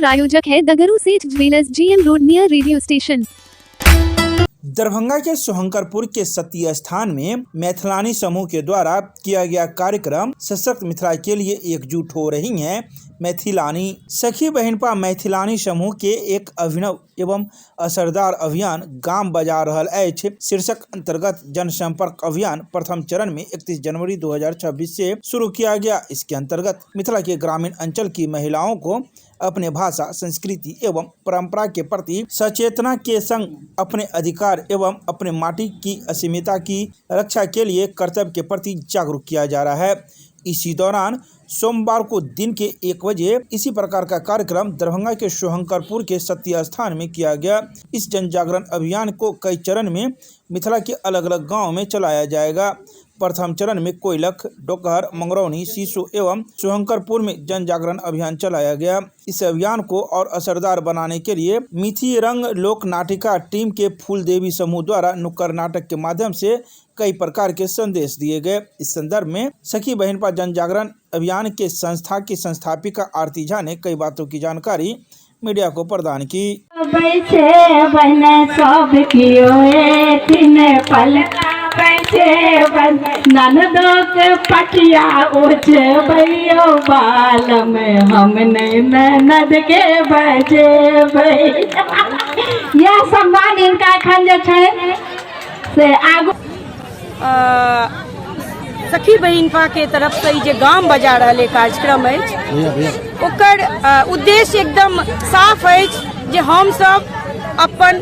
प्रायोजक है दगरू सेठ jewellers, GM road near radio station. Darbhanga के सोहंकरपुर के सती स्थान में मैथिलानी समूह के द्वारा किया गया कार्यक्रम सशक्त मिथिला के लिए एकजुट हो रही हैं मैथिलानी सखी बहिनपा मैथिलानी समूह के एक अभिनव एवं असरदार अभियान गाम बजा रहल अछि शीर्षक अंतर्गत जनसंपर्क अभियान प्रथम चरण में 31 जनवरी 2026 से शुरू किया गया। इसके अंतर्गत मिथिला के ग्रामीण अंचल की महिलाओं को अपने भाषा, संस्कृति एवं परंपरा के प्रति सचेतना के संग अपने अधिकार एवं अपने माटी की अस्मिता की रक्षा के लिए कर्तव्य के प्रति जागरूक किया जा रहा है। इसी दौरान सोमवार को दिन के 1 बजे इसी प्रकार का कार्यक्रम दरभंगा के सोहंकरपुर के सती स्थान में किया गया। इस जन जागरण अभियान को कई चरण में मिथिला के अलग अलग गांव में चलाया जाएगा। प्रथम चरण में कोइलख, डोकहर, मंगरौनी, सीसो एवं सोहंकरपुर में जन जागरण अभियान चलाया गया। इस अभियान को और असरदार बनाने के लिए मिथि रंग लोक नाटिका टीम के फूल देवी समूह द्वारा नुक्कड़ नाटक के माध्यम से कई प्रकार के संदेश दिए गए। इस संदर्भ में सखी बहिनपा जन जागरण अभियान के संस्था की संस्थापिका आरती झा ने कई बातों की जानकारी मीडिया को प्रदान की। ननदो के पटिया ओछे भैयो बाल में हमने ननद के बजे यह सम्मान इनका एखन जे छै से आगू सखी बहिनपा के तरफ से जे गाम बजा रहल कार्यक्रम अछि ओकर उद्देश्य एकदम साफ अछि जे हम सब अपन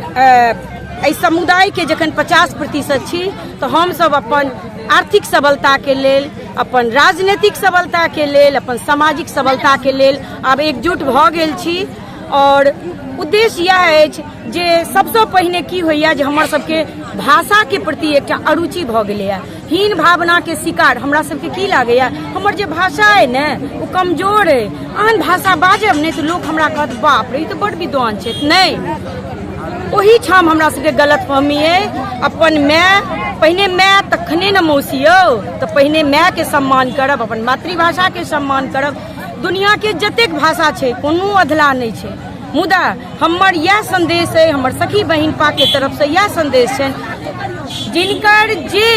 समुदाय के जखन 50% छी तो हम सब अपन आर्थिक सबलता के लेल, अपन राजनीतिक सबलता के लेल, अपन सामाजिक सबलता के लेल आब एकजुट भ गेल छी। और उद्देश्य यह अछि जे सबसे पहिने की होइया जे हमर सबके भाषा के प्रति एकटा अरुचि भ गेलैया। हीन भावना के शिकार हमरा सबके की लागैया हमर जे भाषा है ने वो कमजोर है, आन भाषा बाजब नहीं तो लोग हमरा कहत बाप रे ई तो बड़ विद्वान छै। नहीं, वही ठाम हमरा सबके गलतफहमी है। अपन माय पहिने माय तखने न मौसी यौ, तो पहिने माय के सम्मान करब, अपन मातृभाषा के सम्मान करब। दुनिया के जतेक भाषा छै कोनो अधला नहीं छै, मुदा हमर यह संदेश है, हमर सखी बहिनपा के तरफ से यह संदेश है जिनकर जे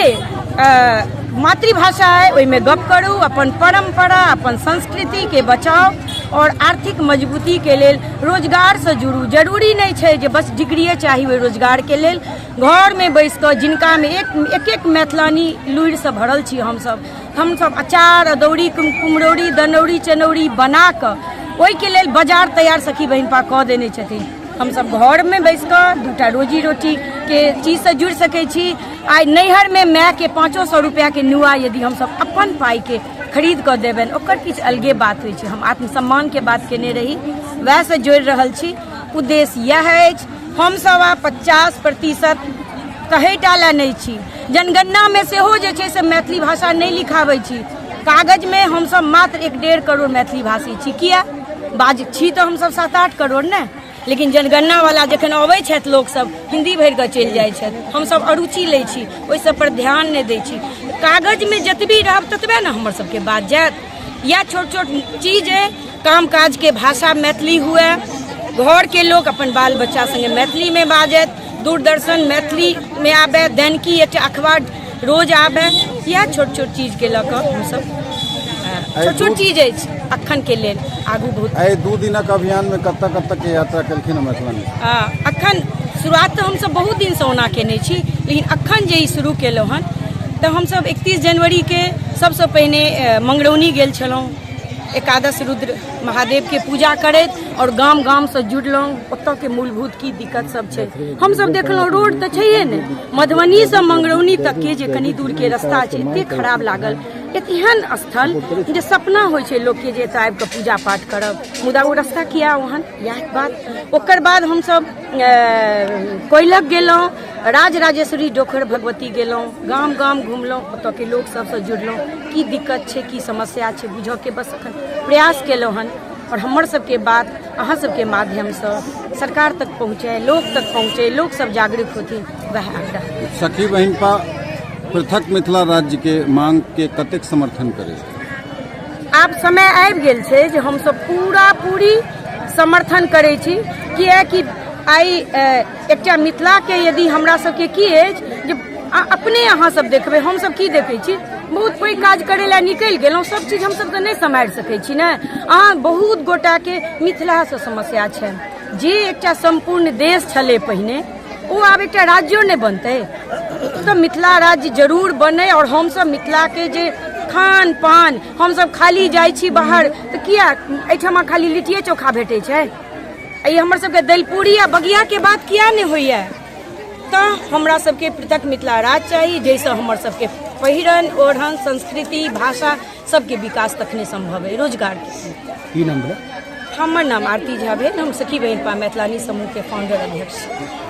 मातृभाषा है ओहिमे गप करू, अपन परंपरा, अपन संस्कृति के बचाओ और आर्थिक मजबूती के लेल रोजगार से जुड़ू। जरूरी नहीं छै जे बस डिग्रीए चाहिए रोजगार के लेल। घर में बैस कर जिनका में एक मैथिलानी लुइर से भरल छी हम सब अचार, अदौरी, कुम्हरौरी, दनौरी, चनौरी बना कर ओहि के लेल बाजार तैयार सखी बहिनपा कऽ देने छथिन। हम सब घर में बैस कर 2टा रोजी रोटी के चीज से जुड़ सके छी। आई नैहर में माय के 500 रुपया के नुआ यदि हम सब अपन पाई के खरीद कर देबन ओकर किछु अलगे बात होइ छै। हम आत्मसम्मान के बात केने रही, वैह से जोड़ रहल छी। उद्देश्य यह अछि हम सब 50% कहै टाला नहीं छी। जनगणना में सेहो जे छै से मैथिली भाषा नहीं लिखाबै छी। कागज में हम सब मात्र 1.5 करोड़ मैथिली भाषी छी। किया बाज छी तो हम सब 7-8 करोड़ ने, लेकिन जनगणना वाला जखन अबै छथि लोक सब हिंदी भरि कऽ चलि जाइ छथि। हम सब अरुचि लै छी, ओहि सब पर ध्यान नहीं दै छी। कागज में जतबी रहब ततबे ने हमर सबके बात जायत। या छोट छोट चीज है, काम काज के भाषा मैथिली हुए, घर के लोग अपन बाल बच्चा संगे मैथिली में बाजत, दूरदर्शन मैथिली में आबे, दैनिकी एक अखबार रोज आबे। यह छोट छोट चीज के लऽ कऽ हम सब छोट छोट चीज अछि अखन के लेल आगू बहुत। 2 दिनक अभियान में कब तक के यात्रा केलखिन मैथिलानी? अखन शुरुआत तो हम सब बहुत दिन से ओना केने छी, लेकिन अखन जे शुरू केलहुँ हन तो हम सब 31 जनवरी के सबसे पहिने मंगरौनी गेल छलहुँ, एकादश रुद्र महादेव के पूजा करैत और गाम गाम से जुड़लहुँ। ओतऽ के मूलभूत की दिक्कत सब छै हम सब देखलहुँ। रोड तो छैहे ने, मधुबनी से मंगरौनी तक के जे कनी दूर के रास्ता छै एते खराब लागल। एहन स्थल जे सपना होइ छै लोग के जे एतऽ आबि कऽ पूजा पाठ करब, मुदा ओ रास्ता किया ओहन, यह बात। ओकर बाद हम सब कोइलख गेलहुँ, राजराजेश्वरी डोकहर भगवती गेलहुँ, गाम गाम घुमलहुँ, ओतऽ के लोग सबसँ जुड़लहुँ। की दिक्कत छै, की समस्या छै बुझऽ के बस अखन प्रयास केलहुँ हन। और हमर सबके बात अहाँ सबके माध्यम से सरकार तक पहुँचे, लोग तक पहुँचे, लोग सब जागरूक होथिन, वह आग्रह। सखी बहिनपा पृथक मिथिला राज्य के मांग के कतेक समर्थन करे? आब समय आबि गेल छै जे हम सब पूरी समर्थन करै छी, किएकि आइ एकटा मिथिलाके यदि हमरा सबके की अछि जे अपने अहाँ सब देखबै, हमसब की देखै छी, बहुत पैघ काज करै लए निकलि गेलहुँ, सब चीज हमसब तऽ नहि सम्हारि सकै छी ने। अहाँ बहुत गोटाके मिथिलासँ समस्या छनि, जे एकटा सम्पूर्ण देश छलै पहिने, ओ आब एकटा राज्यो नहि बनतै, तऽ मिथिला राज्य जरूर बनै। और हमसब मिथिलाके जे खान पान, हमसब खाली जाइ छी बाहर तऽ किया एहिठाम खाली लिट्टिए चोखा भेटै छै, ई हमर सबके दालि पूरी आ बगियाके बात किया नहि होइए। तऽ हमरा सबके पृथक मिथिला राज्य चाही, जाहिसँ हमर सबके पहिरन ओढ़न संस्कृति भाषा सबके विकास तखने संभव है। रोजगार की नाम भेल? हमर नाम आरती झा भेल, हम सखी बहिनपा मैथिलानी समूहके फाउंडर अध्यक्ष छी।